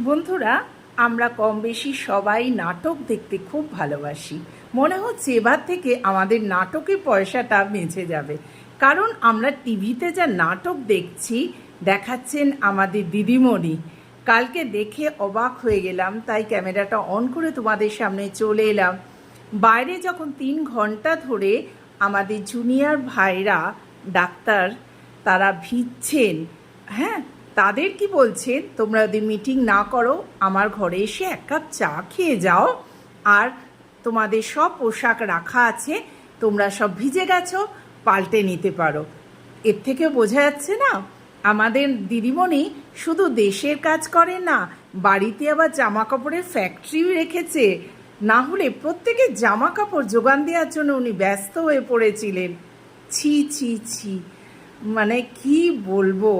বন্ধুরা, আমরা কম বেশি সবাই নাটক দেখতে খুব ভালোবাসি। মনে হচ্ছে এবার থেকে আমাদের নাটকে পয়সাটা বেঁচে যাবে, কারণ আমরা টিভিতে যা নাটক দেখছি, দেখাচ্ছেন আমাদের দিদিমণি। কালকে দেখে অবাক হয়ে গেলাম, তাই ক্যামেরাটা অন করে তোমাদের সামনে চলে এলাম। বাইরে যখন 3 ঘন্টা ধরে আমাদের জুনিয়র ভাইরা ডাক্তার তারা ভিজছেন, হ্যাঁ, তাদের কি বলছেন, তোমরা যদি মিটিং না করো আমার ঘরে এসে 1 কাপ চা খেয়ে যাও, আর তোমাদের সব পোশাক রাখা আছে, তোমরা সব ভিজে গেছো, পাল্টে নিতে পারো। এর থেকে বোঝা যাচ্ছে না আমাদের দিদিমণি শুধু দেশের কাজ করে না, বাড়িতে আবার জামা কাপড়ের ফ্যাক্টরিও রেখেছে। না হলে প্রত্যেকের জামা কাপড় যোগান দেওয়ার জন্য উনি ব্যস্ত হয়ে পড়েছিলেন। ছি ছি ছি, মানে কি বলবো।